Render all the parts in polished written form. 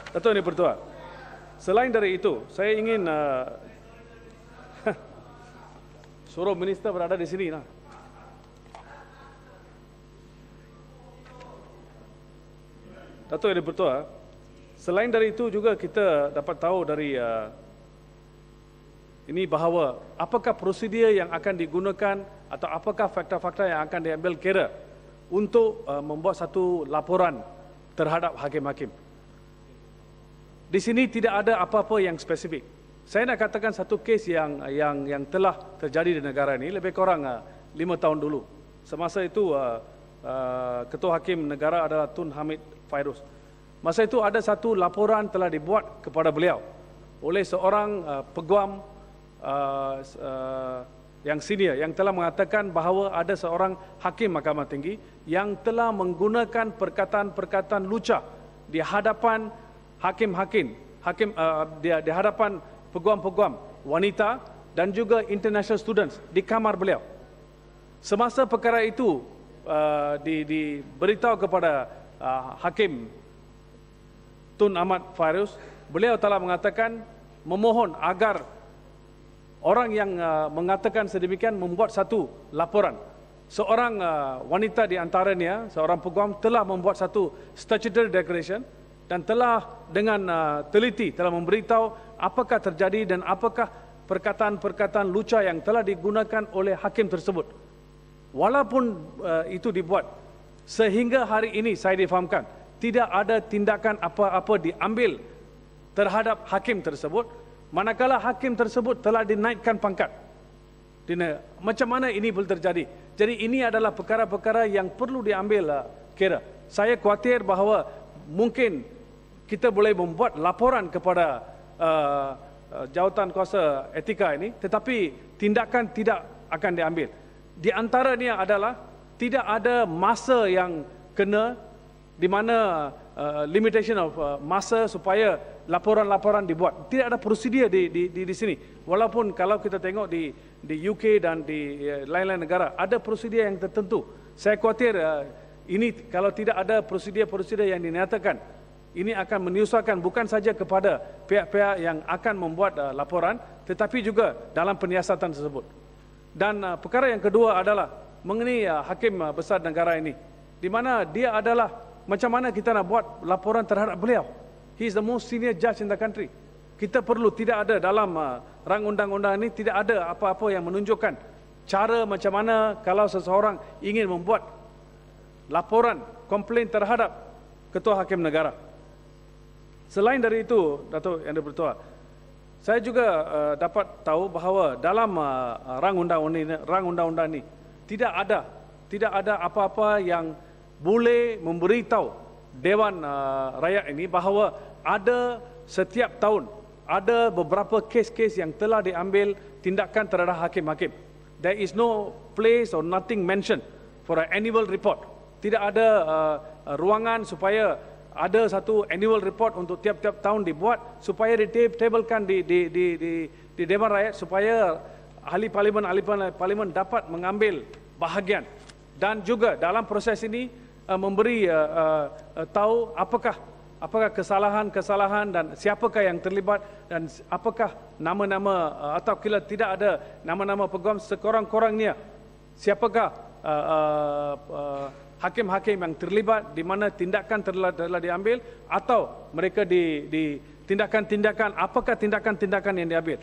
Datuk Yang Dipertua, selain dari itu, saya ingin suruh minister berada di sini. Datuk Yang Dipertua, selain dari itu juga kita dapat tahu dari ini bahawa apakah prosedur yang akan digunakan atau apakah fakta-fakta yang akan diambil kira untuk membuat satu laporan terhadap hakim-hakim. Di sini tidak ada apa-apa yang spesifik. Saya nak katakan satu kes yang telah terjadi di negara ini lebih kurang 5 tahun dulu. Semasa itu Ketua Hakim Negara adalah Tun Hamid Fairuz. Masa itu ada satu laporan telah dibuat kepada beliau oleh seorang peguam yang senior yang telah mengatakan bahawa ada seorang hakim Mahkamah Tinggi yang telah menggunakan perkataan-perkataan lucah di hadapan di hadapan peguam-peguam wanita dan juga international students di kamar beliau. Semasa perkara itu diberitahu kepada Hakim Tun Ahmad Fairuz, beliau telah mengatakan memohon agar orang yang mengatakan sedemikian membuat satu laporan. Seorang wanita di antaranya, seorang peguam telah membuat satu statutory declaration dan telah dengan teliti telah memberitahu apakah terjadi dan apakah perkataan-perkataan lucah yang telah digunakan oleh hakim tersebut. Walaupun itu dibuat, sehingga hari ini saya difahamkan tidak ada tindakan apa-apa diambil terhadap hakim tersebut, manakala hakim tersebut telah dinaikkan pangkat. Macam mana ini boleh terjadi? Jadi ini adalah perkara-perkara yang perlu diambil kira. Saya khawatir bahawa mungkin kita boleh membuat laporan kepada jawatan kuasa etika ini, tetapi tindakan tidak akan diambil. Di antaranya adalah tidak ada masa yang kena, di mana limitation of masa supaya laporan-laporan dibuat. Tidak ada prosedur di sini. Walaupun kalau kita tengok di UK dan di lain-lain negara ada prosedur yang tertentu. Saya khawatir ini kalau tidak ada prosedur-prosedur yang dinyatakan, ini akan menyusahkan bukan saja kepada pihak-pihak yang akan membuat laporan, tetapi juga dalam penyiasatan tersebut. Dan perkara yang kedua adalah mengenai Hakim Besar Negara ini, di mana dia adalah macam mana kita nak buat laporan terhadap beliau. He is the most senior judge in the country. Kita perlu tidak ada dalam rang undang-undang ini, tidak ada apa-apa yang menunjukkan cara macam mana kalau seseorang ingin membuat laporan, komplain terhadap Ketua Hakim Negara. Selain dari itu, Datuk Yang Dipertua, saya juga dapat tahu bahawa dalam rang undang-undang ini tidak ada apa-apa yang boleh memberitahu Dewan Rakyat ini bahawa ada setiap tahun ada beberapa kes-kes yang telah diambil tindakan terhadap hakim-hakim. There is no place or nothing mentioned for an annual report. Tidak ada ruangan supaya ada satu annual report untuk tiap-tiap tahun dibuat supaya ditabelkan di Dewan Rakyat supaya ahli parlimen dapat mengambil bahagian dan juga dalam proses ini memberi tahu apakah kesalahan-kesalahan dan siapakah yang terlibat dan apakah nama-nama atau kalau tidak ada nama-nama peguam sekurang-kurangnya siapakah hakim-hakim yang terlibat, di mana tindakan telah diambil atau mereka di tindakan-tindakan, apakah tindakan-tindakan yang diambil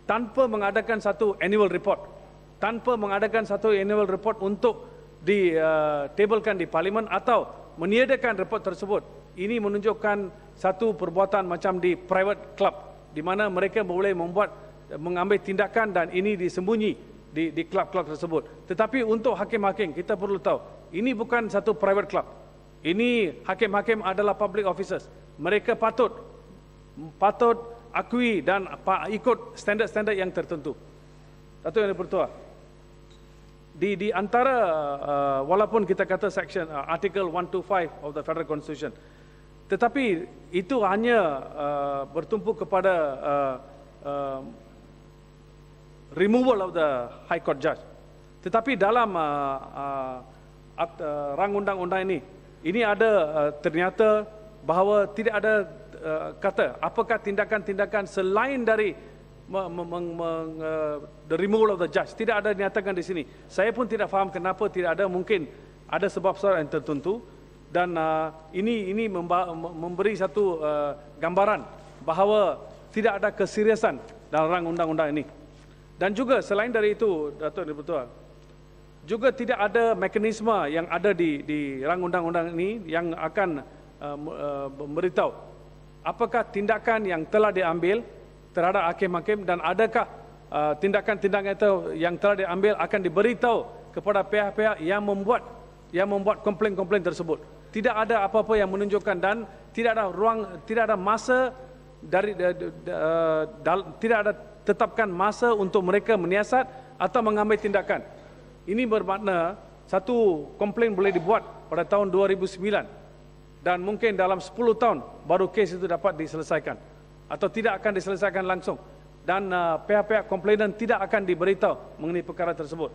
tanpa mengadakan satu annual report, untuk ditabelkan di parlimen atau meniadakan report tersebut. Ini menunjukkan satu perbuatan macam di private club, di mana mereka boleh mengambil tindakan dan ini disembunyi di klub-klub tersebut. Tetapi untuk hakim-hakim, kita perlu tahu, ini bukan satu private club. Ini hakim-hakim adalah public officers. Mereka patut akui dan ikut standard-standard yang tertentu. Datuk Yang Dipertua, di antara walaupun kita kata section article 125 of the Federal Constitution, tetapi itu hanya bertumpu kepada removal of the High Court Judge. Tetapi dalam rang undang-undang ini ada ternyata bahawa tidak ada kata apakah tindakan-tindakan selain dari the removal of the judge. Tidak ada dinyatakan di sini. Saya pun tidak faham kenapa tidak ada, mungkin ada sebab-sebab yang tertentu, dan ini memberi satu gambaran bahawa tidak ada keseriusan dalam rang undang-undang ini. Dan juga selain dari itu, Datuk Dipertua, juga tidak ada mekanisme yang ada di rang undang-undang ini yang akan memberitahu apakah tindakan yang telah diambil terhadap hakim-hakim, dan adakah tindakan-tindakan itu yang telah diambil akan diberitahu kepada pihak-pihak yang membuat komplain-komplain tersebut. Tidak ada apa-apa yang menunjukkan, dan tidak ada masa tidak ada tetapkan masa untuk mereka menyiasat atau mengambil tindakan. Ini bermakna satu komplain boleh dibuat pada tahun 2009 dan mungkin dalam 10 tahun baru kes itu dapat diselesaikan atau tidak akan diselesaikan langsung, dan pihak-pihak komplainan tidak akan diberitahu mengenai perkara tersebut.